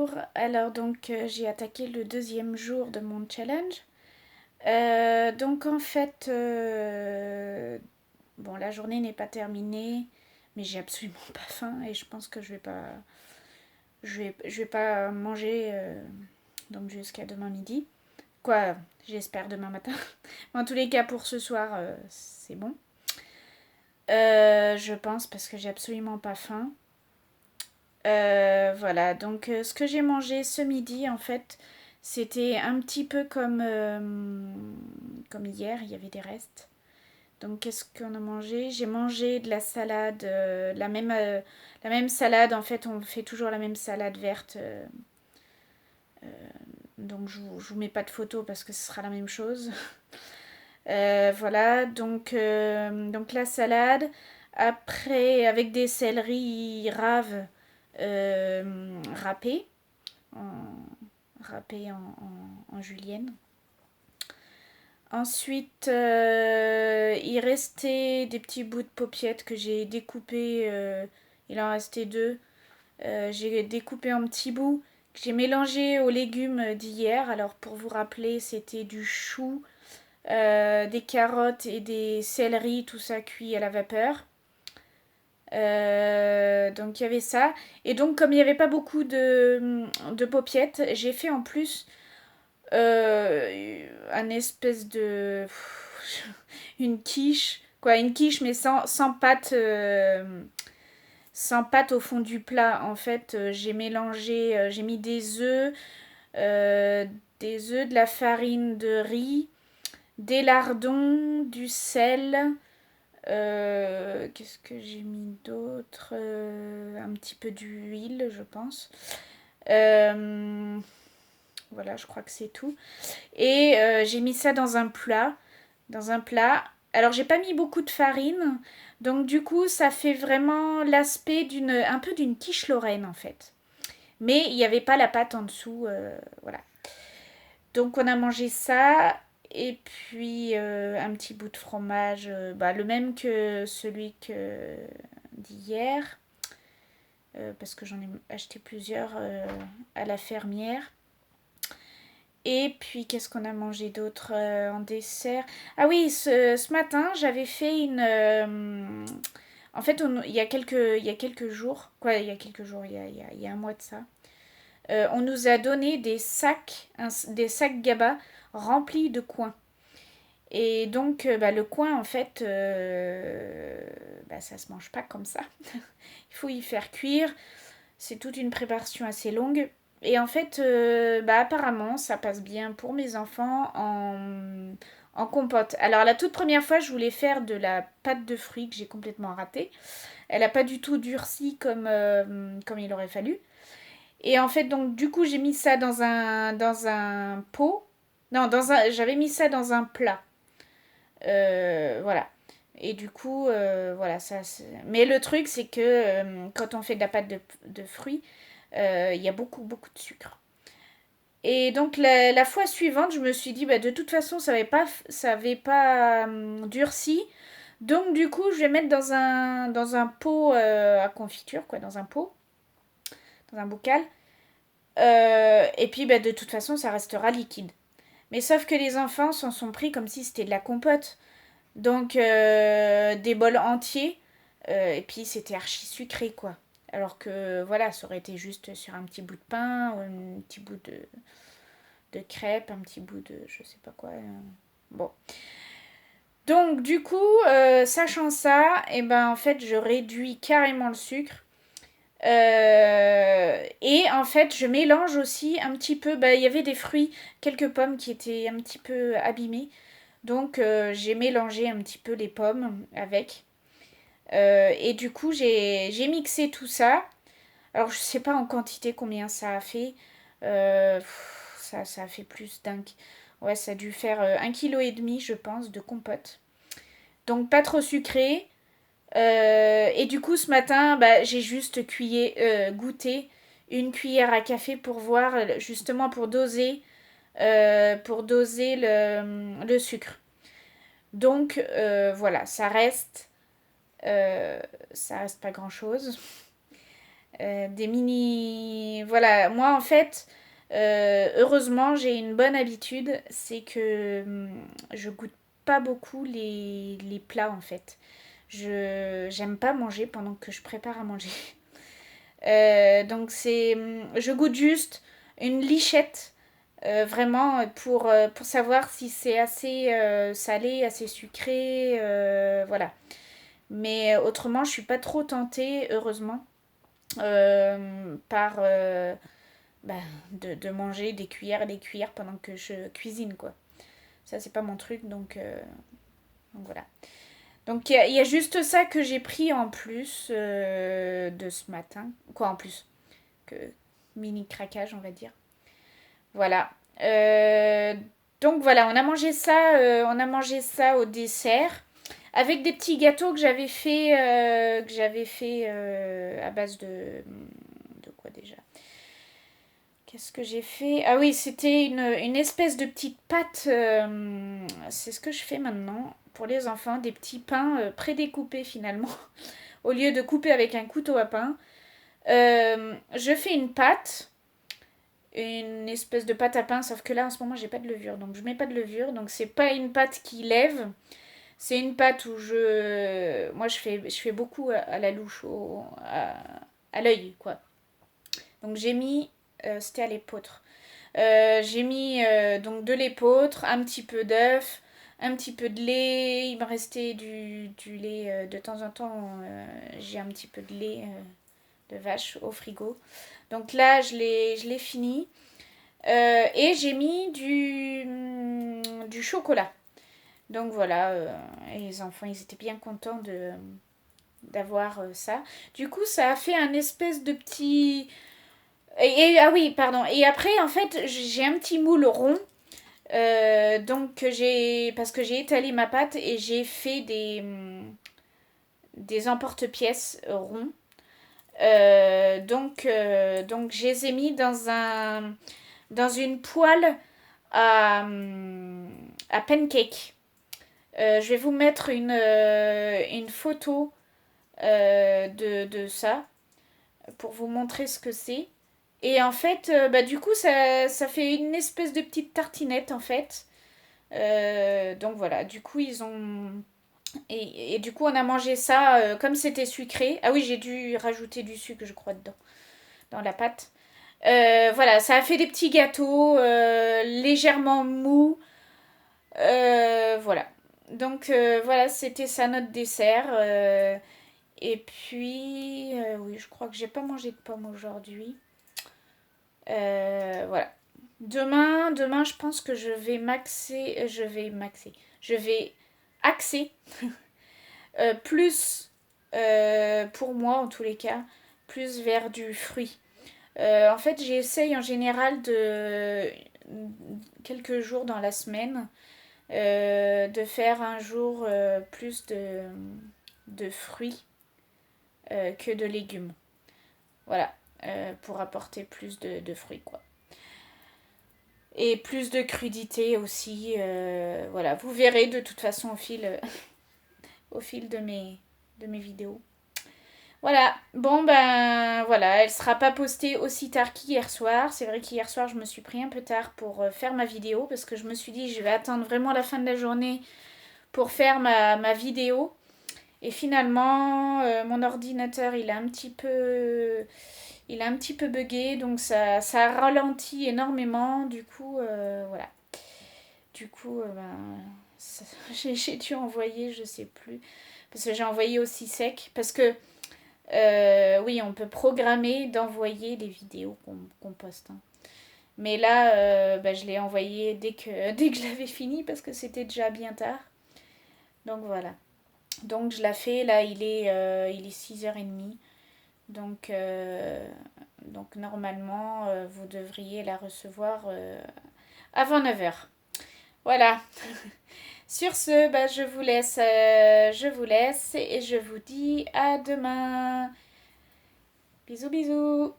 bonjour. Alors donc j'ai attaqué le deuxième jour de mon challenge. Donc en fait, bon la journée n'est pas terminée, mais j'ai absolument pas faim et je pense que je vais pas manger donc jusqu'à demain midi. Quoi, j'espère demain matin. En tous les cas pour ce soir, c'est bon. Je pense parce que j'ai absolument pas faim. Voilà, donc ce que j'ai mangé ce midi, en fait, c'était un petit peu comme hier, il y avait des restes. Donc qu'est-ce qu'on a mangé? J'ai mangé de la salade, la même salade, en fait, on fait toujours la même salade verte. Donc je vous mets pas de photo parce que ce sera la même chose. Voilà, donc la salade. Après, avec des céleris raves râpés. en, Râpé en julienne. Ensuite, il restait des petits bouts de paupiettes que j'ai découpés. Il en restait deux. J'ai découpé en petits bouts que j'ai mélangé aux légumes d'hier. Alors pour vous rappeler, c'était du chou, des carottes et des céleris, tout ça cuit à la vapeur. Donc il y avait ça. Et donc comme il n'y avait pas beaucoup de paupiettes, j'ai fait en plus un espèce de... une quiche. Quoi, une quiche mais sans pâte. Sans pâte au fond du plat. En fait, j'ai mélangé, j'ai mis euh, des œufs, de la farine de riz, des lardons, du sel. Qu'est-ce que j'ai mis d'autre? Un petit peu d'huile, je pense. Euh, voilà, je crois que c'est tout. Et j'ai mis ça dans un plat. Dans un plat. Alors, j'ai pas mis beaucoup de farine. Donc, du coup, ça fait vraiment l'aspect un peu d'une quiche Lorraine, en fait. Mais il n'y avait pas la pâte en dessous. Voilà. Donc, on a mangé ça. Et puis, un petit bout de fromage. Le même que celui d'hier. Parce que j'en ai acheté plusieurs à la fermière. Et puis, qu'est-ce qu'on a mangé d'autre en dessert? Ah oui, ce matin, j'avais fait une... en fait, il y a quelques jours, quoi, il y a quelques jours, il y a un mois de ça, on nous a donné des sacs GABA remplis de coins. Et donc, le coin, en fait, ça se mange pas comme ça. Il faut y faire cuire. C'est toute une préparation assez longue. Et en fait, apparemment, ça passe bien pour mes enfants en compote. Alors, la toute première fois, je voulais faire de la pâte de fruits que j'ai complètement ratée. Elle n'a pas du tout durci comme il aurait fallu. Et en fait, donc, du coup, j'ai mis ça dans un pot. Non, j'avais mis ça dans un plat. Voilà. Et du coup, voilà, ça. Mais le truc, c'est que quand on fait de la pâte de fruits, il y a beaucoup, beaucoup de sucre. Et donc la fois suivante, je me suis dit, de toute façon, ça avait pas durci. Donc du coup, je vais mettre dans un pot à confiture, quoi, dans un pot, dans un bocal. Et puis, de toute façon, ça restera liquide. Mais sauf que les enfants s'en sont pris comme si c'était de la compote. Donc des bols entiers. Et puis c'était archi sucré, quoi. Alors que voilà, ça aurait été juste sur un petit bout de pain ou un petit bout de crêpe, un petit bout de je sais pas quoi. Bon. Donc du coup, sachant ça, et ben en fait je réduis carrément le sucre. Et en fait je mélange aussi un petit peu, il y avait des fruits, quelques pommes qui étaient un petit peu abîmées. Donc j'ai mélangé un petit peu les pommes avec. Et du coup j'ai mixé tout ça. Alors je sais pas en quantité combien ça a fait. Ça a fait plus d'un... Ouais, ça a dû faire 1,5 kg je pense de compote. Donc pas trop sucré. Et du coup ce matin j'ai juste goûté une cuillère à café pour voir, justement pour doser le sucre. Donc voilà, ça reste pas grand chose. Des mini... Voilà, moi en fait, heureusement, j'ai une bonne habitude, c'est que je goûte pas beaucoup les plats en fait. J'aime pas manger pendant que je prépare à manger. Donc je goûte juste une lichette, vraiment pour savoir si c'est assez salé, assez sucré, voilà. Mais autrement, je suis pas trop tentée, heureusement, par bah, de manger des cuillères et des cuillères pendant que je cuisine, quoi. Ça, c'est pas mon truc, donc voilà. Donc il y a juste ça que j'ai pris en plus de ce matin. Quoi en plus que mini craquage, on va dire. Voilà. Donc voilà, on a mangé ça au dessert avec des petits gâteaux que j'avais fait à base de quoi déjà. Qu'est-ce que j'ai fait? Ah oui, c'était une espèce de petite pâte. C'est ce que je fais maintenant pour les enfants, des petits pains prédécoupés finalement, au lieu de couper avec un couteau à pain. Je fais une espèce de pâte à pain, sauf que là en ce moment j'ai pas de levure, donc je mets pas de levure, donc c'est pas une pâte qui lève, c'est une pâte où moi je fais beaucoup à la louche, à l'œil quoi. Donc j'ai mis, c'était à l'épeautre, j'ai mis donc de l'épeautre, un petit peu d'œuf, un petit peu de lait, il me restait du lait de temps en temps, j'ai un petit peu de lait de vache au frigo. Donc là, je l'ai fini. Et j'ai mis du chocolat. Donc voilà, et les enfants, ils étaient bien contents d'avoir ça. Du coup, ça a fait un espèce de petit... ah oui, pardon. Et après, en fait, j'ai un petit moule rond. Donc parce que j'ai étalé ma pâte et j'ai fait des emporte-pièces ronds. Donc je les ai mis dans une poêle à pancake. Je vais vous mettre une photo de ça pour vous montrer ce que c'est. Et en fait, bah, du coup, ça fait une espèce de petite tartinette en fait. Donc voilà, du coup, ils ont. Et du coup, on a mangé ça comme c'était sucré. Ah oui, j'ai dû rajouter du sucre, je crois, dedans, dans la pâte. Voilà, ça a fait des petits gâteaux légèrement mous. Voilà. Donc voilà, c'était ça notre dessert. Et puis, oui, je crois que j'ai pas mangé de pommes aujourd'hui. Voilà. Demain, je pense que je vais axer plus, pour moi en tous les cas, plus vers du fruit. En fait, j'essaye en général de quelques jours dans la semaine de faire un jour plus de fruits que de légumes. Voilà, pour apporter plus de fruits quoi. Et plus de crudité aussi. Voilà, vous verrez de toute façon au fil de mes vidéos. Voilà, bon ben voilà, elle sera pas postée aussi tard qu'hier soir. C'est vrai qu'hier soir je me suis pris un peu tard pour faire ma vidéo parce que je me suis dit je vais attendre vraiment la fin de la journée pour faire ma vidéo. Et finalement mon ordinateur il a un petit peu bugué donc ça ralentit énormément. Du coup voilà. Du coup j'ai dû envoyer, je sais plus. Parce que j'ai envoyé aussi sec. Parce que oui, on peut programmer d'envoyer les vidéos qu'on poste. Hein. Mais là, bah, je l'ai envoyé dès que je l'avais fini parce que c'était déjà bien tard. Donc voilà. Donc je la fais, là il est 6h30. Donc donc vous devriez la recevoir avant 9h. Voilà. Sur ce, bah, je vous laisse et je vous dis à demain. Bisous bisous.